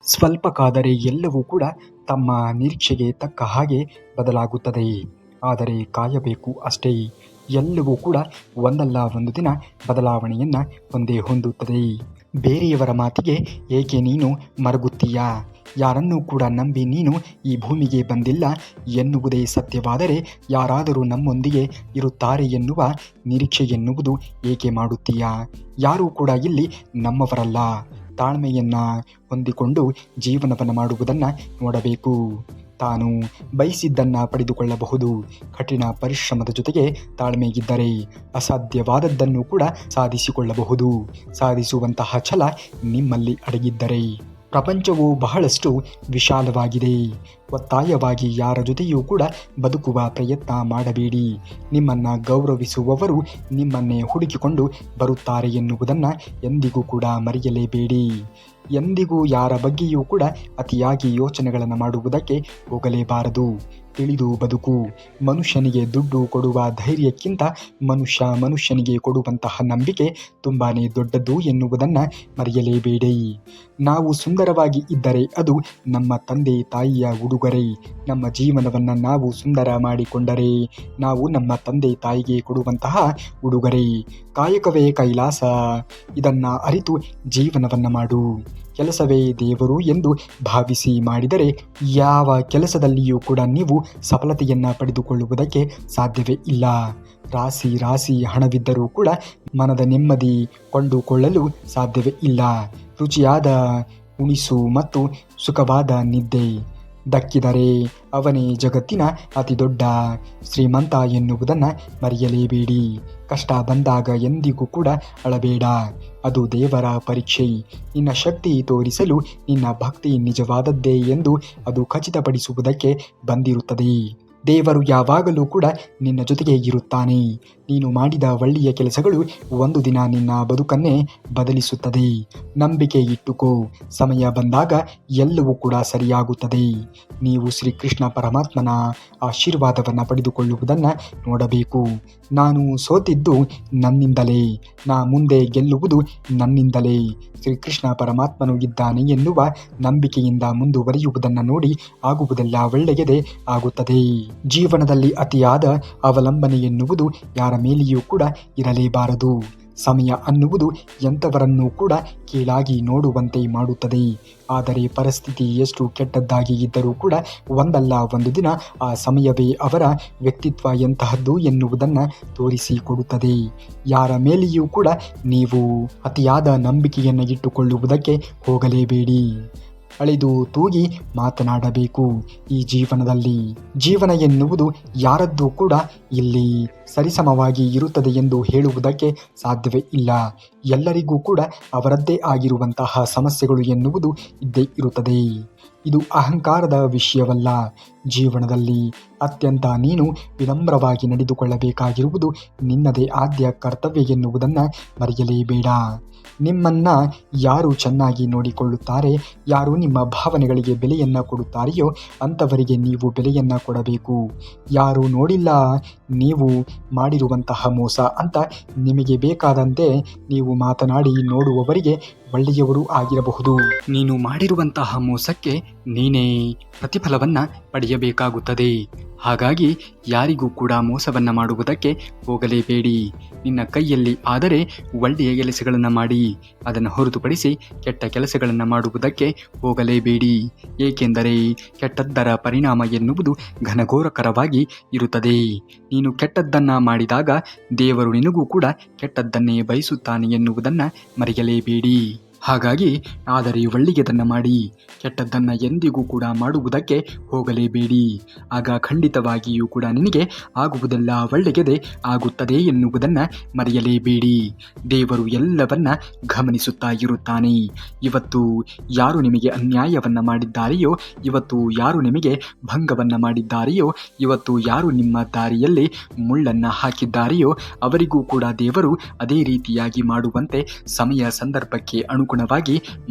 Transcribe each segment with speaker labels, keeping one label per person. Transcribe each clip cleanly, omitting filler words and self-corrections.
Speaker 1: ಸ್ವಲ್ಪ ಕಾದರೆ ಎಲ್ಲವೂ ಕೂಡ ತಮ್ಮ ನಿರೀಕ್ಷೆಗೆ ತಕ್ಕ ಹಾಗೆ ಬದಲಾಗುತ್ತದೆ. ಆದರೆ ಕಾಯಬೇಕು ಅಷ್ಟೇ. ಎಲ್ಲವೂ ಕೂಡ ಒಂದಲ್ಲ ಒಂದು ದಿನ ಬದಲಾವಣೆಯನ್ನು ಹೊಂದುತ್ತದೆ. ಬೇರೆಯವರ ಮಾತಿಗೆ ಏಕೆ ನೀನು ಮರುಗುತ್ತೀಯಾ? ಯಾರನ್ನೂ ಕೂಡ ನಂಬಿ ನೀನು ಈ ಭೂಮಿಗೆ ಬಂದಿಲ್ಲ ಎನ್ನುವುದೇ ಸತ್ಯವಾದರೆ ಯಾರಾದರೂ ನಮ್ಮೊಂದಿಗೆ ಇರುತ್ತಾರೆ ಎನ್ನುವ ನಿರೀಕ್ಷೆ ಎನ್ನುವುದು ಏಕೆ ಮಾಡುತ್ತೀಯಾ? ಯಾರೂ ಕೂಡ ಇಲ್ಲಿ ನಮ್ಮವರಲ್ಲ. ತಾಳ್ಮೆಯನ್ನು ಹೊಂದಿಕೊಂಡು ಜೀವನವನ್ನು ಮಾಡುವುದನ್ನು ನೋಡಬೇಕು. ತಾನು ಬಯಸಿದ್ದನ್ನು ಪಡೆದುಕೊಳ್ಳಬಹುದು. ಕಠಿಣ ಪರಿಶ್ರಮದ ಜೊತೆಗೆ ತಾಳ್ಮೆಯಿದ್ದರೆ ಅಸಾಧ್ಯವಾದದ್ದನ್ನು ಕೂಡ ಸಾಧಿಸಿಕೊಳ್ಳಬಹುದು. ಸಾಧಿಸುವಂತಹ ಛಲ ನಿಮ್ಮಲ್ಲಿ ಅಡಗಿದ್ದರೆ. ಪ್ರಪಂಚವು ಬಹಳಷ್ಟು ವಿಶಾಲವಾಗಿದೆ. ಒತ್ತಾಯವಾಗಿ ಯಾರ ಜೊತೆಯೂ ಕೂಡ ಬದುಕುವ ಪ್ರಯತ್ನ ಮಾಡಬೇಡಿ. ನಿಮ್ಮನ್ನು ಗೌರವಿಸುವವರು ನಿಮ್ಮನ್ನೇ ಹುಡುಕಿಕೊಂಡು ಬರುತ್ತಾರೆ ಎನ್ನುವುದನ್ನು ಎಂದಿಗೂ ಕೂಡ ಮರೆಯಲೇಬೇಡಿ. ಎಂದಿಗೂ ಯಾರ ಬಗ್ಗೆಯೂ ಕೂಡ ಅತಿಯಾಗಿ ಯೋಚನೆಗಳನ್ನು ಮಾಡುವುದಕ್ಕೆ ಹೋಗಲೇಬಾರದು. ತಿಳಿದು ಬದುಕು. ಮನುಷ್ಯನಿಗೆ ದುಡ್ಡು ಕೊಡುವ ಧೈರ್ಯಕ್ಕಿಂತ ಮನುಷ್ಯನಿಗೆ ಕೊಡುವಂತಹ ನಂಬಿಕೆ ತುಂಬಾ ದೊಡ್ಡದು ಎನ್ನುವುದನ್ನು ಮರೆಯಲೇಬೇಡಿ. ನಾವು ಸುಂದರವಾಗಿ ಇದ್ದರೆ ಅದು ನಮ್ಮ ತಂದೆ ತಾಯಿಯ ಉಡುಗೊರೆ. ನಮ್ಮ ಜೀವನವನ್ನು ನಾವು ಸುಂದರ ಮಾಡಿಕೊಂಡರೆ ನಾವು ನಮ್ಮ ತಂದೆ ತಾಯಿಗೆ ಕೊಡುವಂತಹ ಉಡುಗೊರೆ. ಕಾಯಕವೇ ಕೈಲಾಸ. ಇದನ್ನು ಅರಿತು ಜೀವನವನ್ನು ಮಾಡು. ಕೆಲಸವೇ ದೇವರು ಎಂದು ಭಾವಿಸಿ ಮಾಡಿದರೆ ಯಾವ ಕೆಲಸದಲ್ಲಿಯೂ ಕೂಡ ನೀವು ಸಫಲತೆಯನ್ನು ಪಡೆದುಕೊಳ್ಳುವುದಕ್ಕೆ ಸಾಧ್ಯವೇ ಇಲ್ಲ. ರಾಶಿ ಹಣವಿದ್ದರೂ ಕೂಡ ಮನದ ನೆಮ್ಮದಿ ಕೊಂಡುಕೊಳ್ಳಲು ಸಾಧ್ಯವೇ ಇಲ್ಲ. ರುಚಿಯಾದ ಉಣಿಸು ಮತ್ತು ಸುಖವಾದ ನಿದ್ದೆ ದಕ್ಕಿದರೆ ಅವನೇ ಜಗತ್ತಿನ ಅತಿ ದೊಡ್ಡ ಶ್ರೀಮಂತ ಎನ್ನುವುದನ್ನು ಮರೆಯಲೇಬೇಡಿ. ಕಷ್ಟ ಬಂದಾಗ ಎಂದಿಗೂ ಕೂಡ ಅಳಬೇಡ. ಅದು ದೇವರ ಪರೀಕ್ಷೆ. ನಿನ್ನ ಶಕ್ತಿ ತೋರಿಸಲು ನಿನ್ನ ಭಕ್ತಿ ನಿಜವಾದದ್ದೇ ಎಂದು ಅದು ಖಚಿತಪಡಿಸುವುದಕ್ಕೆ ಬಂದಿರುತ್ತದೆ. ದೇವರು ಯಾವಾಗಲೂ ಕೂಡ ನಿನ್ನ ಜೊತೆಗೆ ಇರುತ್ತಾನೆ. ನೀನು ಮಾಡಿದ ಒಳ್ಳೆಯ ಕೆಲಸಗಳು ಒಂದು ದಿನ ನಿನ್ನ ಬದುಕನ್ನೇ ಬದಲಿಸುತ್ತದೆ. ನಂಬಿಕೆ ಇಟ್ಟುಕೋ. ಸಮಯ ಬಂದಾಗ ಎಲ್ಲವೂ ಕೂಡ ಸರಿಯಾಗುತ್ತದೆ. ನೀವು ಶ್ರೀಕೃಷ್ಣ ಪರಮಾತ್ಮನ ಆಶೀರ್ವಾದವನ್ನು ಪಡೆದುಕೊಳ್ಳುವುದನ್ನು ನೋಡಬೇಕು. ನಾನು ಸೋತಿದ್ದು ನನ್ನಿಂದಲೇ, ಮುಂದೆ ಗೆಲ್ಲುವುದು ನನ್ನಿಂದಲೇ. ಶ್ರೀಕೃಷ್ಣ ಪರಮಾತ್ಮನು ಇದ್ದಾನೆ ಎನ್ನುವ ನಂಬಿಕೆಯಿಂದ ಮುಂದುವರಿಯುವುದನ್ನು ನೋಡಿ ಆಗುವುದೆಲ್ಲ ಒಳ್ಳೆಯದೇ ಆಗುತ್ತದೆ. ಜೀವನದಲ್ಲಿ ಅತಿಯಾದ ಅವಲಂಬನೆ ಎನ್ನುವುದು ಯಾರ ಮೇಲೆಯೂ ಕೂಡ ಇರಲೇಬಾರದು. ಸಮಯ ಅನ್ನುವುದು ಎಂಥವರನ್ನೂ ಕೂಡ ಕೀಳಾಗಿ ನೋಡುವಂತೆ ಮಾಡುತ್ತದೆ. ಆದರೆ ಪರಿಸ್ಥಿತಿ ಎಷ್ಟು ಕೆಟ್ಟದ್ದಾಗಿ ಇದ್ದರೂ ಕೂಡ ಒಂದಲ್ಲ ಒಂದು ದಿನ ಆ ಸಮಯವೇ ಅವರ ವ್ಯಕ್ತಿತ್ವ ಎಂತಹದ್ದು ಎನ್ನುವುದನ್ನು ತೋರಿಸಿಕೊಡುತ್ತದೆ. ಯಾರ ಮೇಲೆಯೂ ಕೂಡ ನೀವು ಅತಿಯಾದ ನಂಬಿಕೆಯನ್ನು ಇಟ್ಟುಕೊಳ್ಳುವುದಕ್ಕೆ ಹೋಗಲೇಬೇಡಿ. ಅಳೆದು ತೂಗಿ ಮಾತನಾಡಬೇಕು. ಈ ಜೀವನದಲ್ಲಿ ಜೀವನ ಎನ್ನುವುದು ಯಾರದ್ದೂ ಕೂಡ ಇಲ್ಲಿ ಸರಿಸಮವಾಗಿ ಇರುತ್ತದೆ ಎಂದು ಹೇಳುವುದಕ್ಕೆ ಸಾಧ್ಯವೇ ಇಲ್ಲ. ಎಲ್ಲರಿಗೂ ಕೂಡ ಅವರದ್ದೇ ಆಗಿರುವಂತಹ ಸಮಸ್ಯೆಗಳು ಎನ್ನುವುದು ಇದ್ದೇ ಇರುತ್ತದೆ. ಇದು ಅಹಂಕಾರದ ವಿಷಯವಲ್ಲ. ಜೀವನದಲ್ಲಿ ಅತ್ಯಂತ ನೀನು ವಿನಮ್ರವಾಗಿ ನಡೆದುಕೊಳ್ಳಬೇಕಾಗಿರುವುದು ನಿನ್ನದೇ ಆದ್ಯ ಕರ್ತವ್ಯ ಎನ್ನುವುದನ್ನು ಮರೆಯಲೇಬೇಡ. ನಿಮ್ಮನ್ನು ಯಾರು ಚೆನ್ನಾಗಿ ನೋಡಿಕೊಳ್ಳುತ್ತಾರೆ, ಯಾರು ನಿಮ್ಮ ಭಾವನೆಗಳಿಗೆ ಬೆಲೆಯನ್ನು ಕೊಡುತ್ತಾರೆಯೋ ಅಂಥವರಿಗೆ ನೀವು ಬೆಲೆಯನ್ನು ಕೊಡಬೇಕು. ಯಾರು ನೋಡಿಲ್ಲ ನೀವು ಮಾಡಿರುವಂತಹ ಮೋಸ ಅಂತ ನಿಮಗೆ ಬೇಕಾದಂತೆ ನೀವು ಮಾತನಾಡಿ ನೋಡುವವರಿಗೆ ಒಳ್ಳೆಯವರು ಆಗಿರಬಹುದು. ನೀನು ಮಾಡಿರುವಂತಹ ಮೋಸಕ್ಕೆ ನೀನೇ ಪ್ರತಿಫಲವನ್ನು ಪಡೆಯಬೇಕಾಗುತ್ತದೆ. ಹಾಗಾಗಿ ಯಾರಿಗೂ ಕೂಡ ಮೋಸವನ್ನು ಮಾಡುವುದಕ್ಕೆ ಹೋಗಲೇಬೇಡಿ. ನಿನ್ನ ಕೈಯಲ್ಲಿ ಆದರೆ ಒಳ್ಳೆಯ ಕೆಲಸಗಳನ್ನು ಮಾಡಿ, ಅದನ್ನು ಹೊರತುಪಡಿಸಿ ಕೆಟ್ಟ ಕೆಲಸಗಳನ್ನು ಮಾಡುವುದಕ್ಕೆ ಹೋಗಲೇಬೇಡಿ. ಏಕೆಂದರೆ ಕೆಟ್ಟದ್ದರ ಪರಿಣಾಮ ಎನ್ನುವುದು ಘನಘೋರಕರವಾಗಿ ಇರುತ್ತದೆ. ನೀನು ಕೆಟ್ಟದ್ದನ್ನು ಮಾಡಿದಾಗ ದೇವರು ನಿನಗೂ ಕೂಡ ಕೆಟ್ಟದ್ದನ್ನೇ ಬಯಸುತ್ತಾನೆ ಎನ್ನುವುದನ್ನು ಮರೆಯಲೇಬೇಡಿ. ಹಾಗಾಗಿ ಆದರೆ ಒಳ್ಳೆಯದನ್ನು ಮಾಡಿ, ಕೆಟ್ಟದ್ದನ್ನು ಎಂದಿಗೂ ಕೂಡ ಮಾಡುವುದಕ್ಕೆ ಹೋಗಲೇಬೇಡಿ. ಆಗ ಖಂಡಿತವಾಗಿಯೂ ಕೂಡ ನಿನಗೆ ಆಗುವುದೆಲ್ಲ ಒಳ್ಳೆಯದೇ ಆಗುತ್ತದೆ ಎನ್ನುವುದನ್ನು ಮರೆಯಲೇಬೇಡಿ. ದೇವರು ಎಲ್ಲವನ್ನ ಗಮನಿಸುತ್ತಾ ಇರುತ್ತಾನೆ. ಇವತ್ತು ಯಾರು ನಿಮಗೆ ಅನ್ಯಾಯವನ್ನು ಮಾಡಿದ್ದಾರೆಯೋ, ಇವತ್ತು ಯಾರು ನಿಮಗೆ ಭಂಗವನ್ನು ಮಾಡಿದ್ದಾರೆಯೋ, ಇವತ್ತು ಯಾರು ನಿಮ್ಮ ದಾರಿಯಲ್ಲಿ ಮುಳ್ಳನ್ನು ಹಾಕಿದ್ದಾರೆಯೋ ಅವರಿಗೂ ಕೂಡ ದೇವರು ಅದೇ ರೀತಿಯಾಗಿ ಮಾಡುವಂತೆ ಸಮಯ ಸಂದರ್ಭಕ್ಕೆ ಅನುಗುಣವಾಗಿ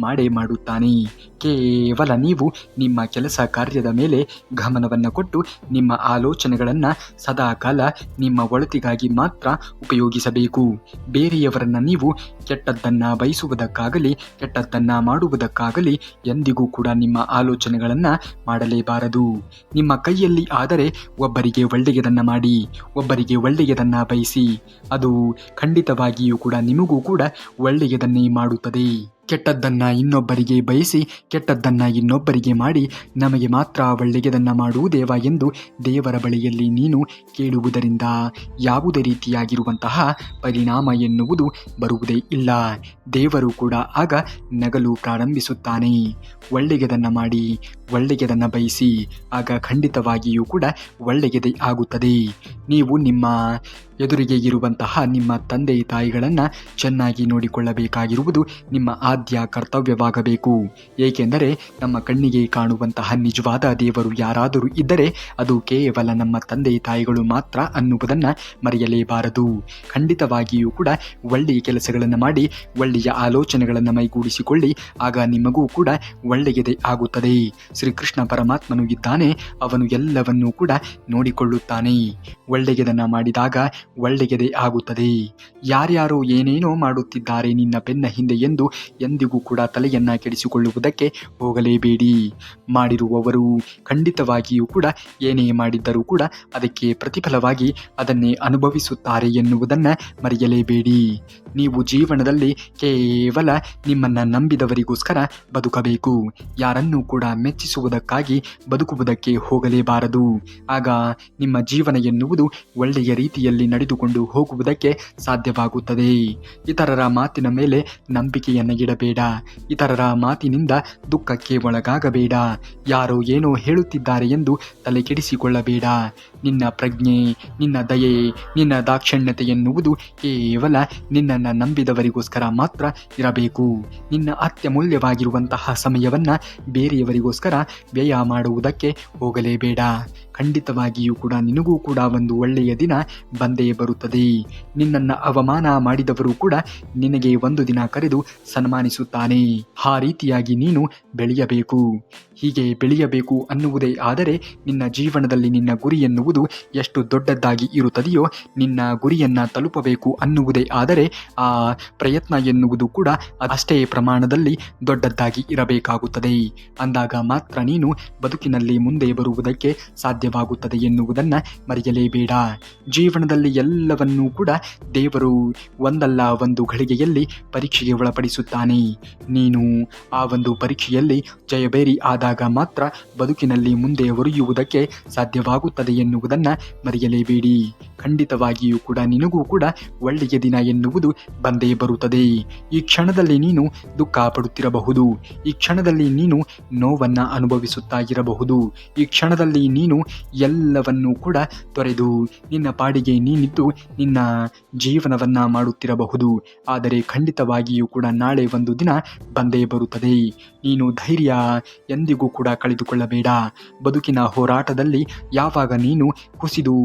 Speaker 1: ಮಾಡುತ್ತಾನೆ. ಕೇವಲ ನೀವು ನಿಮ್ಮ ಕೆಲಸ ಕಾರ್ಯದ ಮೇಲೆ ಗಮನವನ್ನು ಕೊಟ್ಟು ನಿಮ್ಮ ಆಲೋಚನೆಗಳನ್ನು ಸದಾ ಕಾಲ ನಿಮ್ಮ ಒಳಿತಿಗಾಗಿ ಮಾತ್ರ ಉಪಯೋಗಿಸಬೇಕು. ಬೇರೆಯವರನ್ನು ನೀವು ಕೆಟ್ಟದ್ದನ್ನು ಬಯಸುವುದಕ್ಕಾಗಲಿ ಕೆಟ್ಟದ್ದನ್ನು ಮಾಡುವುದಕ್ಕಾಗಲಿ ಎಂದಿಗೂ ಕೂಡ ನಿಮ್ಮ ಆಲೋಚನೆಗಳನ್ನು ಮಾಡಲೇಬಾರದು. ನಿಮ್ಮ ಕೈಯಲ್ಲಿ ಆದರೆ ಒಬ್ಬರಿಗೆ ಒಳ್ಳೆಯದನ್ನು ಮಾಡಿ, ಒಬ್ಬರಿಗೆ ಒಳ್ಳೆಯದನ್ನು ಬಯಸಿ. ಅದು ಖಂಡಿತವಾಗಿಯೂ ಕೂಡ ನಿಮಗೂ ಕೂಡ ಒಳ್ಳೆಯದನ್ನೇ ಮಾಡುತ್ತದೆ. ಕೆಟ್ಟದ್ದನ್ನು ಇನ್ನೊಬ್ಬರಿಗೆ ಬಯಸಿ ಕೆಟ್ಟದ್ದನ್ನು ಇನ್ನೊಬ್ಬರಿಗೆ ಮಾಡಿ ನಮಗೆ ಮಾತ್ರ ಒಳ್ಳೆಯದನ್ನು ಮಾಡುವುದೇವ ಎಂದು ದೇವರ ಬಳಿಯಲ್ಲಿ ನೀನು ಕೇಳುವುದರಿಂದ ಯಾವುದೇ ರೀತಿಯಾಗಿರುವಂತಹ ಪರಿಣಾಮ ಎನ್ನುವುದು ಬರುವುದೇ ಇಲ್ಲ. ದೇವರು ಕೂಡ ಆಗ ನಗಲು ಪ್ರಾರಂಭಿಸುತ್ತಾನೆ. ಒಳ್ಳೆಯದನ್ನು ಮಾಡಿ, ಒಳ್ಳೆಯದನ್ನು ಬಯಸಿ, ಆಗ ಖಂಡಿತವಾಗಿಯೂ ಕೂಡ ಒಳ್ಳೆಯದೇ ಆಗುತ್ತದೆ. ನೀವು ನಿಮ್ಮ ಎದುರಿಗೆ ಇರುವಂತಹ ನಿಮ್ಮ ತಂದೆ ತಾಯಿಗಳನ್ನು ಚೆನ್ನಾಗಿ ನೋಡಿಕೊಳ್ಳಬೇಕಾಗಿರುವುದು ನಿಮ್ಮ ಆದ್ಯ ಕರ್ತವ್ಯವಾಗಬೇಕು. ಏಕೆಂದರೆ ನಮ್ಮ ಕಣ್ಣಿಗೆ ಕಾಣುವಂತಹ ನಿಜವಾದ ದೇವರು ಯಾರಾದರೂ ಇದ್ದರೆ ಅದು ಕೇವಲ ನಮ್ಮ ತಂದೆ ತಾಯಿಗಳು ಮಾತ್ರ ಅನ್ನುವುದನ್ನು ಮರೆಯಲೇಬಾರದು. ಖಂಡಿತವಾಗಿಯೂ ಕೂಡ ಒಳ್ಳೆಯ ಕೆಲಸಗಳನ್ನು ಮಾಡಿ, ಒಳ್ಳೆಯ ಆಲೋಚನೆಗಳನ್ನು ಮೈಗೂಡಿಸಿಕೊಳ್ಳಿ, ಆಗ ನಿಮಗೂ ಕೂಡ ಒಳ್ಳೆಯದೇ ಆಗುತ್ತದೆ. ಶ್ರೀಕೃಷ್ಣ ಪರಮಾತ್ಮನು ಇದ್ದಾನೆ, ಅವನು ಎಲ್ಲವನ್ನೂ ಕೂಡ ನೋಡಿಕೊಳ್ಳುತ್ತಾನೆ. ಒಳ್ಳೆಯದನ್ನು ಮಾಡಿದಾಗ ಒಳ್ಳೆಯದೇ ಆಗುತ್ತದೆ. ಯಾರ್ಯಾರೋ ಏನೇನೋ ಮಾಡುತ್ತಿದ್ದಾರೆ ನಿನ್ನ ಬೆನ್ನ ಹಿಂದೆ ಎಂದು ಎಂದಿಗೂ ಕೂಡ ತಲೆಯನ್ನು ಕೆಡಿಸಿಕೊಳ್ಳುವುದಕ್ಕೆ ಹೋಗಲೇಬೇಡಿ. ಮಾಡಿರುವವರು ಖಂಡಿತವಾಗಿಯೂ ಕೂಡ ಏನೇ ಮಾಡಿದ್ದರೂ ಕೂಡ ಅದಕ್ಕೆ ಪ್ರತಿಫಲವಾಗಿ ಅದನ್ನೇ ಅನುಭವಿಸುತ್ತಾರೆ ಎನ್ನುವುದನ್ನು ಮರೆಯಲೇಬೇಡಿ. ನೀವು ಜೀವನದಲ್ಲಿ ಕೇವಲ ನಿಮ್ಮನ್ನು ನಂಬಿದವರಿಗೋಸ್ಕರ ಬದುಕಬೇಕು. ಯಾರನ್ನೂ ಕೂಡ ಮೆಚ್ಚಿಸುವುದಕ್ಕಾಗಿ ಬದುಕುವುದಕ್ಕೆ ಹೋಗಲೇಬಾರದು. ಆಗ ನಿಮ್ಮ ಜೀವನ ಎನ್ನುವುದು ಒಳ್ಳೆಯ ರೀತಿಯಲ್ಲಿ ನಡೆದುಕೊಂಡು ಹೋಗುವುದಕ್ಕೆ ಸಾಧ್ಯವಾಗುತ್ತದೆ. ಇತರರ ಮಾತಿನ ಮೇಲೆ ನಂಬಿಕೆಯನ್ನು ಇಡಬೇಡ. ಇತರರ ಮಾತಿನಿಂದ ದುಃಖಕ್ಕೆ ಒಳಗಾಗಬೇಡ. ಯಾರೋ ಏನೋ ಹೇಳುತ್ತಿದ್ದಾರೆ ಎಂದು ತಲೆ ಕೆಡಿಸಿಕೊಳ್ಳಬೇಡ. ನಿನ್ನ ಪ್ರಜ್ಞೆ, ನಿನ್ನ ದಯೆ, ನಿನ್ನ ದಾಕ್ಷಿಣ್ಯತೆ ಎನ್ನುವುದು ಕೇವಲ ನಿನ್ನನ್ನು ನಂಬಿದವರಿಗೋಸ್ಕರ ಮಾತ್ರ ಇರಬೇಕು. ನಿನ್ನ ಅತ್ಯಮೂಲ್ಯವಾಗಿರುವಂತಹ ಸಮಯವನ್ನು ಬೇರೆಯವರಿಗೋಸ್ಕರ ವ್ಯಯ ಮಾಡುವುದಕ್ಕೆ ಹೋಗಲೇಬೇಡ. ಖಂಡಿತವಾಗಿಯೂ ಕೂಡ ನಿನಗೂ ಕೂಡ ಒಂದು ಒಳ್ಳೆಯ ದಿನ ಬಂದೇ ಬರುತ್ತದೆ. ನಿನ್ನನ್ನು ಅವಮಾನ ಮಾಡಿದವರು ಕೂಡ ನಿನಗೆ ಒಂದು ದಿನ ಕರೆದು ಸನ್ಮಾನಿಸುತ್ತಾನೆ. ಆ ರೀತಿಯಾಗಿ ನೀನು ಬೆಳೆಯಬೇಕು. ಹೀಗೆ ಬೆಳೆಯಬೇಕು ಅನ್ನುವುದೇ ಆದರೆ ನಿನ್ನ ಜೀವನದಲ್ಲಿ ನಿನ್ನ ಗುರಿ ಎನ್ನುವುದು ಎಷ್ಟು ದೊಡ್ಡದಾಗಿ ಇರುತ್ತದೆಯೋ, ನಿನ್ನ ಗುರಿಯನ್ನು ತಲುಪಬೇಕು ಅನ್ನುವುದೇ ಆದರೆ ಆ ಪ್ರಯತ್ನ ಎನ್ನುವುದು ಕೂಡ ಅಷ್ಟೇ ಪ್ರಮಾಣದಲ್ಲಿ ದೊಡ್ಡದಾಗಿ ಇರಬೇಕಾಗುತ್ತದೆ. ಅಂದಾಗ ಮಾತ್ರ ನೀನು ಬದುಕಿನಲ್ಲಿ ಮುಂದೆ ಬರುವುದಕ್ಕೆ ಸಾಧ್ಯವಾಗುತ್ತದೆ ಎನ್ನುವುದನ್ನು ಮರೆಯಲೇಬೇಡ. ಜೀವನದಲ್ಲಿ ಎಲ್ಲವನ್ನೂ ಕೂಡ ದೇವರು ಒಂದಲ್ಲ ಒಂದು ಘಳಿಗೆಯಲ್ಲಿ ಪರೀಕ್ಷೆಗೆ ಒಳಪಡಿಸುತ್ತಾನೆ. ನೀನು ಆ ಒಂದು ಪರೀಕ್ಷೆಯಲ್ಲಿ ಜಯಬೇರಿ ಆದಾಗ ಮಾತ್ರ ಬದುಕಿನಲ್ಲಿ ಮುಂದೆ ಒರೆಯುವುದಕ್ಕೆ ಸಾಧ್ಯವಾಗುತ್ತದೆ ಎನ್ನುವುದನ್ನು ಮರೆಯಲೇಬೇಡಿ. ಖಂಡಿತವಾಗಿಯೂ ಕೂಡ ನಿನಗೂ ಕೂಡ ಒಳ್ಳೆಯ ದಿನ ಎನ್ನುವುದು ಬಂದೇ ಬರುತ್ತದೆ. ಈ ಕ್ಷಣದಲ್ಲಿ ನೀನು ದುಃಖ ಪಡುತ್ತಿರಬಹುದು. ಈ ಕ್ಷಣದಲ್ಲಿ ನೀನು ನೋವನ್ನು ಅನುಭವಿಸುತ್ತಾ ಇರಬಹುದು. ಈ ಕ್ಷಣದಲ್ಲಿ ನೀನು ಎಲ್ಲವನ್ನೂ ಕೂಡ ತೊರೆದು ನಿನ್ನ ಪಾಡಿಗೆ ನೀನಿದ್ದು ನಿನ್ನ ಜೀವನವನ್ನು ಮಾಡುತ್ತಿರಬಹುದು. ಆದರೆ ಖಂಡಿತವಾಗಿಯೂ ಕೂಡ ನಾಳೆ ಒಂದು ದಿನ ಬಂದೇ ಬರುತ್ತದೆ. ನೀನು ಧೈರ್ಯ ಎಂದಿಗೂ ಕೂಡ ಕಳೆದುಕೊಳ್ಳಬೇಡ. ಬದುಕಿನ ಹೋರಾಟದಲ್ಲಿ ಯಾವಾಗ ನೀನು ಕುಸಿದು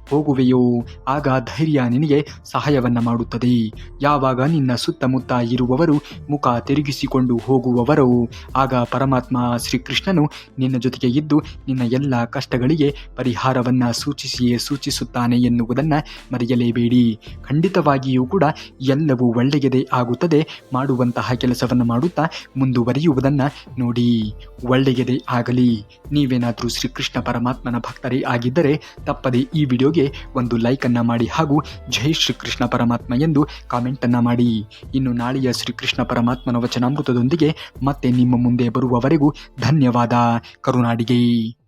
Speaker 1: ಹೋಗುವೆಯೋ ಆಗ ಧೈರ್ಯ ನಿನಗೆ ಸಹಾಯವನ್ನು ಮಾಡುತ್ತದೆ. ಯಾವಾಗ ನಿನ್ನ ಸುತ್ತಮುತ್ತ ಇರುವವರು ಮುಖ ತಿರುಗಿಸಿಕೊಂಡು ಹೋಗುವವರೋ ಆಗ ಪರಮಾತ್ಮ ಶ್ರೀಕೃಷ್ಣನು ನಿನ್ನ ಜೊತೆಗೆ ಇದ್ದು ನಿನ್ನ ಎಲ್ಲ ಕಷ್ಟಗಳಿಗೆ ಪರಿಹಾರವನ್ನು ಸೂಚಿಸುತ್ತಾನೆ ಎನ್ನುವುದನ್ನು ಮರೆಯಲೇಬೇಡಿ. ಖಂಡಿತವಾಗಿಯೂ ಕೂಡ ಎಲ್ಲವೂ ಒಳ್ಳೆಯದೇ ಆಗುತ್ತದೆ. ಮಾಡುವಂತಹ ಕೆಲಸವನ್ನು ಮಾಡುತ್ತಾ ಮುಂದುವರಿಯುವುದನ್ನು ನೋಡಿ. ಒಳ್ಳೆಯದೇ ಆಗಲಿ. ನೀವೇನಾದರೂ ಶ್ರೀಕೃಷ್ಣ ಪರಮಾತ್ಮನ ಭಕ್ತರೇ ಆಗಿದ್ದರೆ ತಪ್ಪದೆ ಈ ವಿಡಿಯೋಗೆ ಒಂದು ಲೈಕನ್ನು ಮಾಡಿ ಹಾಗೂ ಜೈ ಶ್ರೀಕೃಷ್ಣ ಪರಮಾತ್ಮ ಎಂದು ಕಾಮೆಂಟನ್ನು ಮಾಡಿ. ಇನ್ನು ನಾಳೆಯ ಶ್ರೀಕೃಷ್ಣ ಪರಮಾತ್ಮನ ವಚನಾಮೃತದೊಂದಿಗೆ ಮತ್ತೆ ನಿಮ್ಮ ಮುಂದೆ ಬರುವವರೆಗೂ ಧನ್ಯವಾದ. ಕರುನಾಡಿಗೆ.